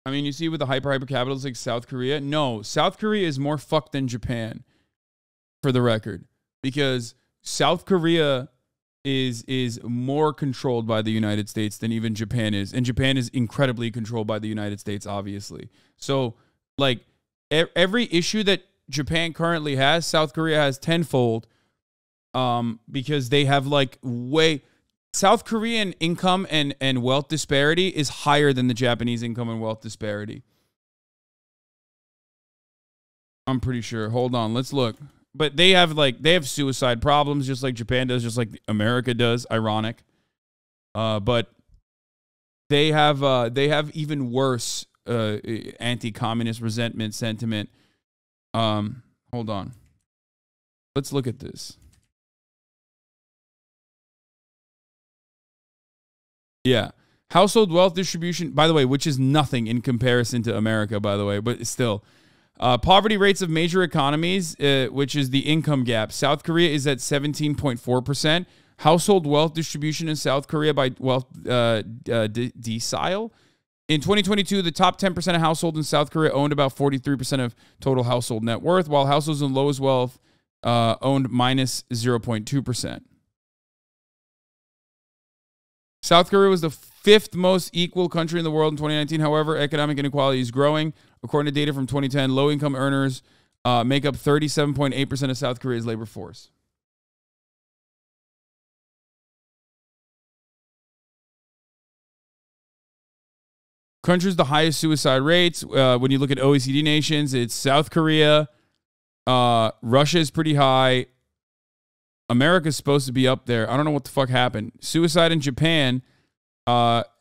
I mean, you see with the hyper capitals like South Korea. No, South Korea is more fucked than Japan, for the record, because South Korea is more controlled by the United States than even Japan is, and Japan is incredibly controlled by the United States, obviously. So, like, every issue that Japan currently has, South Korea has tenfold, because they have like South Korean income and wealth disparity is higher than the Japanese income and wealth disparity. I'm pretty sure. Hold on, let's look. But they have suicide problems just like Japan does, just like America does. Ironic. But they have even worse anti-communist resentment sentiment. Hold on. Let's look at this. Yeah. Household wealth distribution, by the way, which is nothing in comparison to America, by the way, but still. Poverty rates of major economies, which is the income gap. South Korea is at 17.4%. Household wealth distribution in South Korea by wealth decile. In 2022, the top 10% of households in South Korea owned about 43% of total household net worth, while households in lowest wealth owned minus 0.2%. South Korea was the 5th most equal country in the world in 2019. However, economic inequality is growing. According to data from 2010, low-income earners make up 37.8% of South Korea's labor force. Countries with the highest suicide rates, when you look at OECD nations, it's South Korea. Russia is pretty high. America's supposed to be up there. I don't know what the fuck happened. Suicide in Japan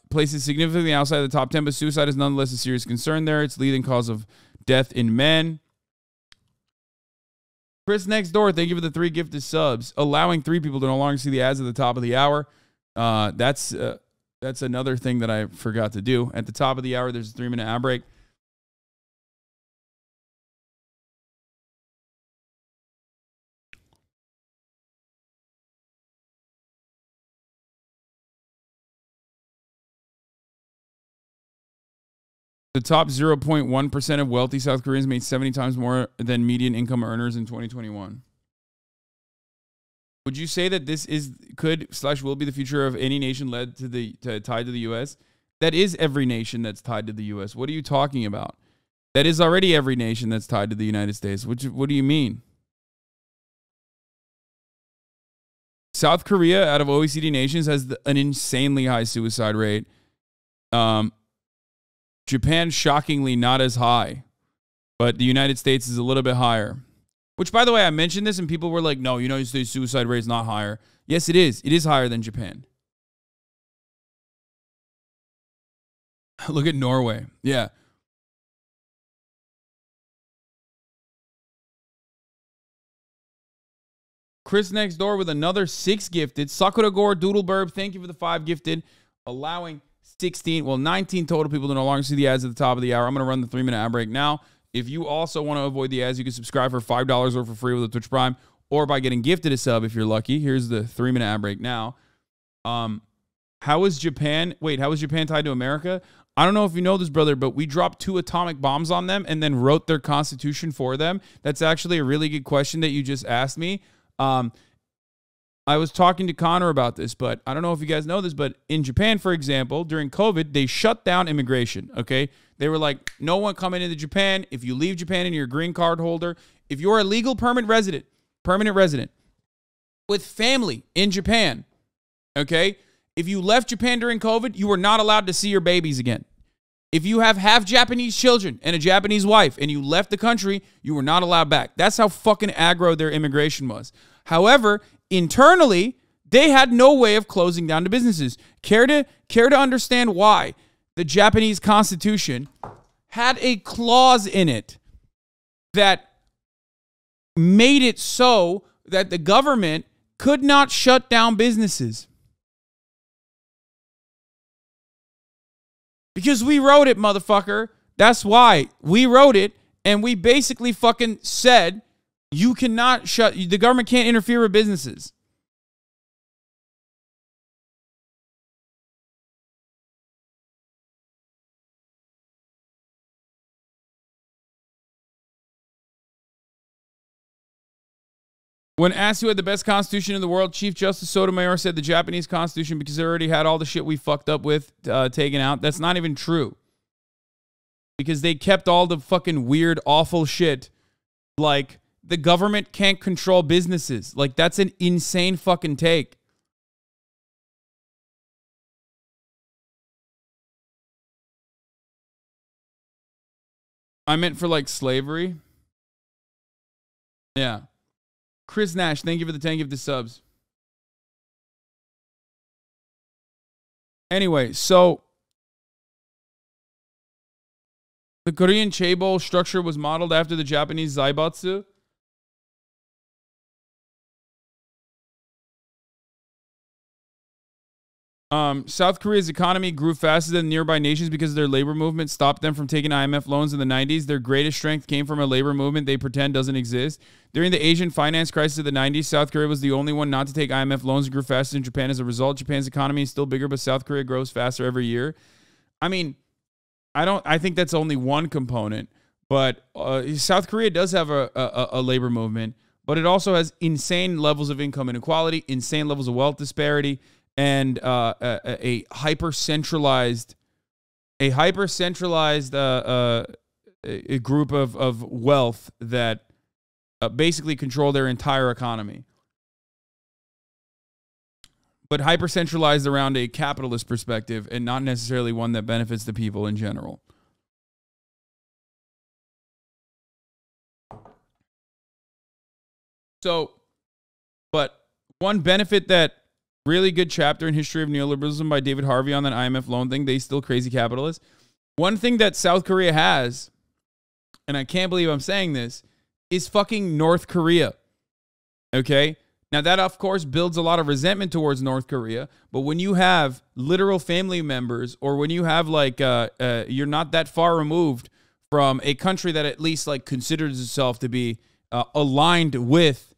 places significantly outside the top 10, but suicide is nonetheless a serious concern there. It's leading cause of death in men. Chris Next Door, thank you for the 3 gifted subs. Allowing 3 people to no longer see the ads at the top of the hour. That's another thing that I forgot to do. At the top of the hour, there's a 3-minute ad break. The top 0.1% of wealthy South Koreans made 70 times more than median income earners in 2021. Would you say that this could/will be the future of any nation tied to the U.S.? That is every nation that's tied to the U.S. What are you talking about? That is already every nation that's tied to the United States. What do you mean? South Korea, out of OECD nations, has an insanely high suicide rate. Japan, shockingly, not as high. But the United States is a little bit higher. Which, by the way, I mentioned this and people were like, no, United States suicide rate is not higher. Yes, it is. It is higher than Japan. Look at Norway. Yeah. Chris Next Door with another 6 gifted. Sakura Gore, Doodleburb, thank you for the 5 gifted. Allowing 19 total people to no longer see the ads at the top of the hour. I'm going to run the 3-minute ad break now. If you also want to avoid the ads, you can subscribe for $5 or for free with a Twitch Prime or by getting gifted a sub if you're lucky. Here's the 3-minute ad break now. How is Japan tied to America? I don't know if you know this, brother, but we dropped 2 atomic bombs on them and then wrote their constitution for them. That's actually a really good question that you just asked me. I was talking to Connor about this, but I don't know if you guys know this, but in Japan, for example, during COVID, they shut down immigration, okay? They were like, no one coming into Japan. If you leave Japan and you're a green card holder, if you're a legal permanent resident with family in Japan, okay? If you left Japan during COVID, you were not allowed to see your babies again. If you have half Japanese children and a Japanese wife and you left the country, you were not allowed back. That's how fucking aggro their immigration was. However, internally, they had no way of closing down the businesses. Care to understand why the Japanese Constitution had a clause in it that made it so that the government could not shut down businesses? Because we wrote it, motherfucker. That's why. We wrote it, and we basically fucking said you cannot the government can't interfere with businesses. When asked who had the best constitution in the world, Chief Justice Sotomayor said the Japanese constitution because they already had all the shit we fucked up with taken out. That's not even true. Because they kept all the fucking weird, awful shit. Like, the government can't control businesses. Like, that's an insane fucking take. I meant for, like, slavery. Yeah. Chris Nash, thank you for the 10 gifted subs. Anyway, so the Korean chaebol structure was modeled after the Japanese zaibatsu. South Korea's economy grew faster than nearby nations because their labor movement stopped them from taking IMF loans in the 90s. Their greatest strength came from a labor movement they pretend doesn't exist. During the Asian finance crisis of the 90s, South Korea was the only one not to take IMF loans and grew faster than Japan as a result. Japan's economy is still bigger, but South Korea grows faster every year. I mean, I think that's only one component, but South Korea does have a labor movement, but it also has insane levels of income inequality, insane levels of wealth disparity, and a hyper centralized a group of wealth that basically control their entire economy, but hyper centralized around a capitalist perspective and not necessarily one that benefits the people in general. So, but one benefit that really good chapter in History of Neoliberalism by David Harvey on that IMF loan thing. They still crazy capitalists. One thing that South Korea has, and I can't believe I'm saying this, is fucking North Korea. Okay? Now that, of course, builds a lot of resentment towards North Korea. But when you have literal family members, or when you have like, you're not that far removed from a country that at least like considers itself to be aligned with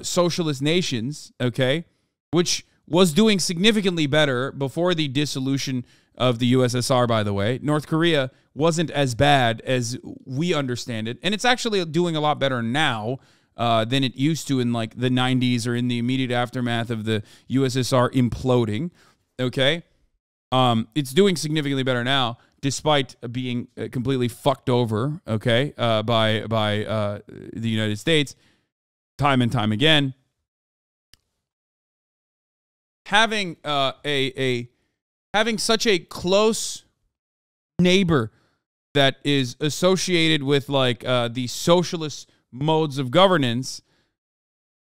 socialist nations, okay? Which was doing significantly better before the dissolution of the USSR, by the way. North Korea wasn't as bad as we understand it. And it's actually doing a lot better now than it used to in like the 90s or in the immediate aftermath of the USSR imploding. Okay? It's doing significantly better now, despite being completely fucked over, okay, by the United States time and time again. Having having such a close neighbor that is associated with like the socialist modes of governance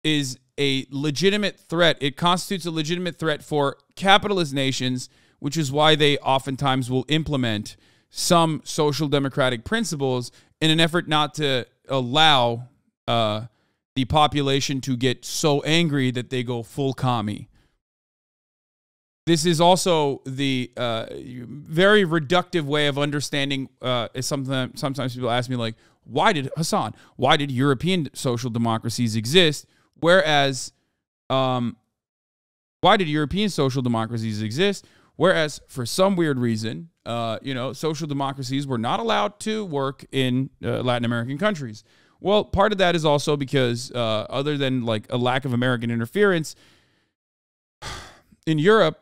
is a legitimate threat. It constitutes a legitimate threat for capitalist nations, which is why they oftentimes will implement some social democratic principles in an effort not to allow the population to get so angry that they go full commie. This is also the very reductive way of understanding. Sometimes people ask me, like, why did European social democracies exist? Whereas for some weird reason, social democracies were not allowed to work in Latin American countries. Well, part of that is also because other than like a lack of American interference in Europe,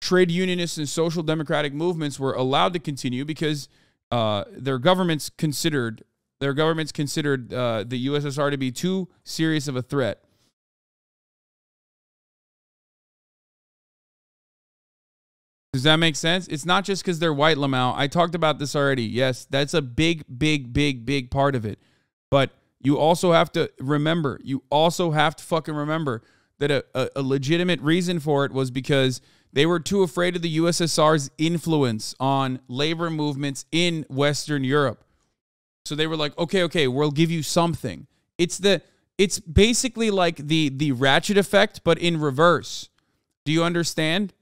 trade unionists and social democratic movements were allowed to continue because their governments considered the USSR to be too serious of a threat. Does that make sense? It's not just because they're white, Lamau. I talked about this already. Yes, that's a big part of it. But you also have to remember, that a legitimate reason for it was because they were too afraid of the USSR's influence on labor movements in Western Europe. So they were like, okay, we'll give you something. It's basically like the ratchet effect, but in reverse. Do you understand?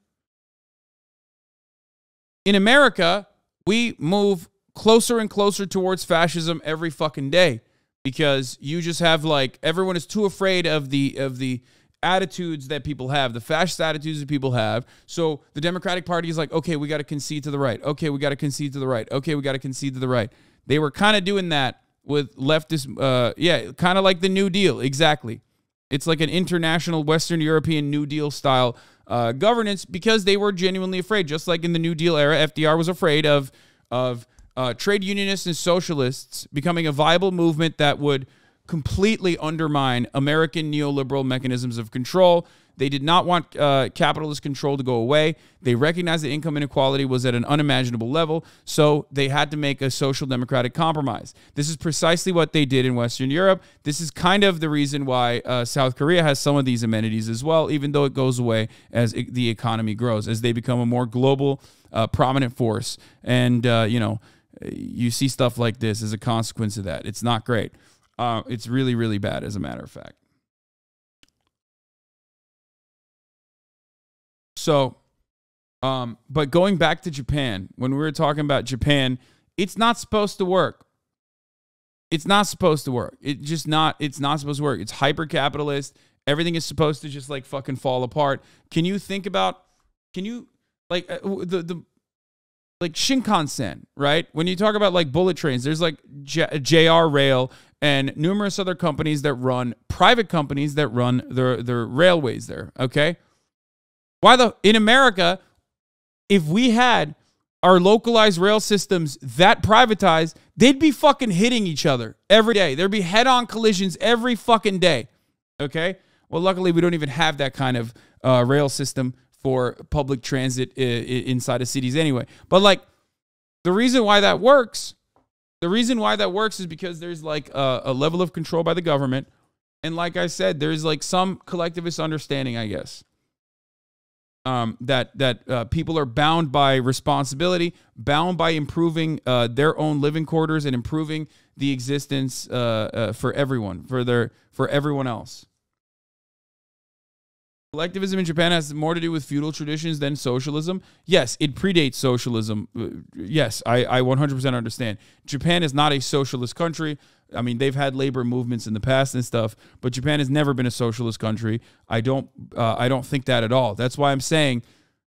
In America, we move closer and closer towards fascism every fucking day because you just have like, everyone is too afraid of the attitudes that people have, the fascist attitudes that people have. So the Democratic Party is like, okay, we got to concede to the right. Okay, we got to concede to the right. Okay, we got to concede to the right. They were kind of doing that with leftist, kind of like the New Deal. Exactly. It's like an international Western European New Deal style governance because they were genuinely afraid. Just like in the New Deal era, FDR was afraid of trade unionists and socialists becoming a viable movement that would completely undermine American neoliberal mechanisms of control. They did not want capitalist control to go away. They recognized that income inequality was at an unimaginable level, so they had to make a social democratic compromise. This is precisely what they did in Western Europe. This is kind of the reason why South Korea has some of these amenities as well, even though it goes away as the economy grows, as they become a more global, prominent force. And, you see stuff like this as a consequence of that. It's not great. It's really, really bad, as a matter of fact. So, but going back to Japan, when we were talking about Japan, it's not supposed to work. It's not supposed to work. It's not supposed to work. It's hyper-capitalist. Everything is supposed to just like fucking fall apart. Like Shinkansen, right? When you talk about like bullet trains, there's like JR Rail and numerous other companies that run, private companies that run the railways there, okay? In America, if we had our localized rail systems that privatized, they'd be fucking hitting each other every day. There'd be head-on collisions every fucking day, okay? Well, luckily, we don't even have that kind of rail system for public transit inside of cities anyway. But like, the reason why that works is because there's like a level of control by the government. And like I said, there's like some collectivist understanding, I guess. That people are bound by responsibility, bound by improving their own living quarters and improving the existence for everyone, for everyone else. Collectivism in Japan has more to do with feudal traditions than socialism. Yes, it predates socialism. Yes, I 100% understand. Japan is not a socialist country. I mean, they've had labor movements in the past and stuff, but Japan has never been a socialist country. I don't think that at all. That's why I'm saying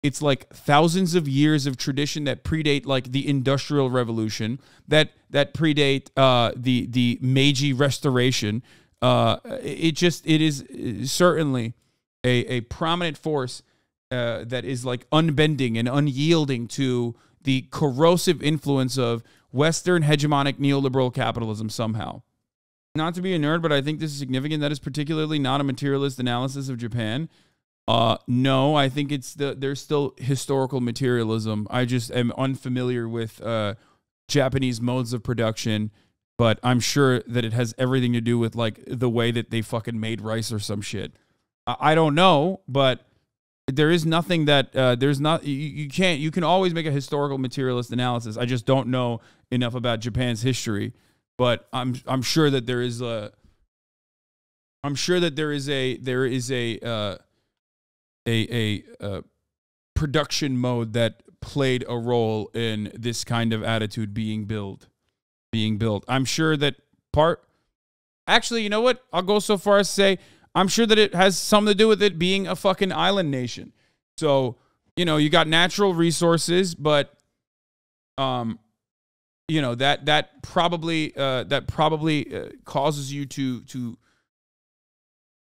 it's like thousands of years of tradition that predate like the Industrial Revolution, that predate the Meiji Restoration. It is certainly a prominent force that is like unbending and unyielding to the corrosive influence of Western hegemonic neoliberal capitalism somehow. Not to be a nerd, but I think this is significant. That is particularly not a materialist analysis of Japan. No, I think there's still historical materialism. I just am unfamiliar with Japanese modes of production, but I'm sure that it has everything to do with like the way that they fucking made rice or some shit. I don't know, but there is nothing that you can always make a historical materialist analysis. I just don't know enough about Japan's history, but I'm sure that there is a production mode that played a role in this kind of attitude being built. I'm sure that actually, you know what? I'll go so far as to say I'm sure that it has something to do with it being a fucking island nation. So, you got natural resources, but, that probably causes you to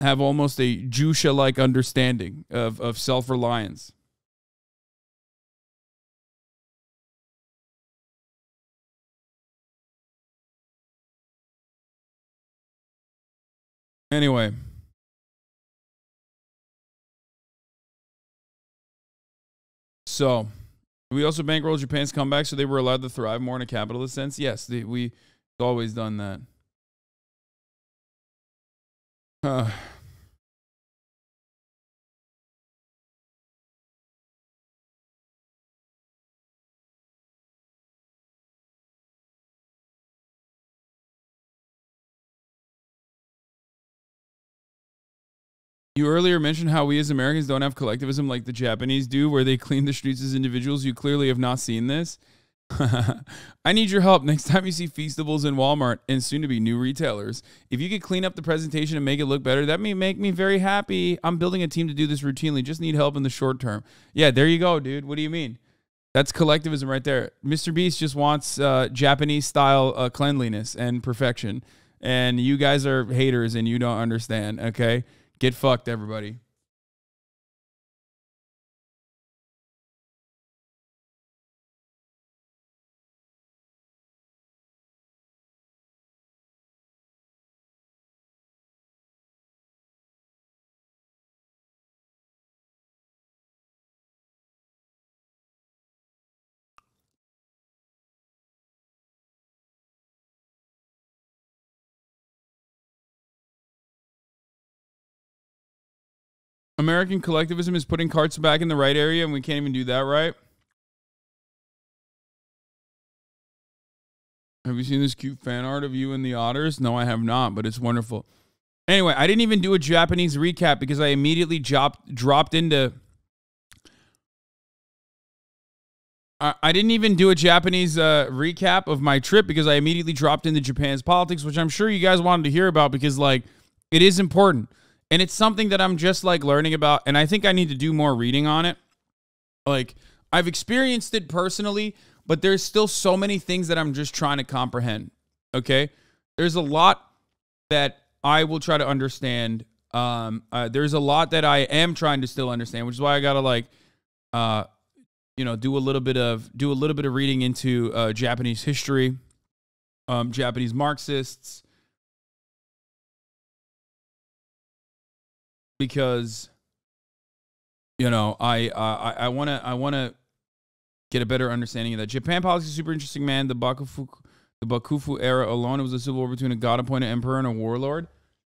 have almost a Jusha-like understanding of self-reliance. Anyway. So, we also bankrolled Japan's comeback so they were allowed to thrive more in a capitalist sense. Yes, we've always done that. You earlier mentioned how we as Americans don't have collectivism like the Japanese do, where they clean the streets as individuals. You clearly have not seen this. I need your help next time you see Feastables in Walmart and soon to be new retailers. If you could clean up the presentation and make it look better, that may make me very happy. I'm building a team to do this routinely. Just need help in the short term. Yeah, there you go, dude. What do you mean? That's collectivism right there. Mr. Beast just wants Japanese style cleanliness and perfection. and you guys are haters and you don't understand, okay? Get fucked, everybody. American collectivism is putting carts back in the right area, and we can't even do that right. Have you seen this cute fan art of you and the otters? No, I have not, but it's wonderful. Anyway, I didn't even do a Japanese recap because I immediately dropped into... I didn't even do a Japanese recap of my trip because I immediately dropped into Japan's politics, which I'm sure you guys wanted to hear about because, like, it is important. And it's something that I'm just, like, learning about, and I think I need to do more reading on it. Like, I've experienced it personally, but there's still so many things that I'm just trying to comprehend, okay? There's a lot that I will try to understand. There's a lot that I am trying to still understand, which is why I got to, like, you know, do a little bit of reading into Japanese history, Japanese Marxists, because, you know, I want to get a better understanding of that. Japan policy is super interesting, man. The Bakufu era alone, it was a civil war between a god-appointed emperor and a warlord.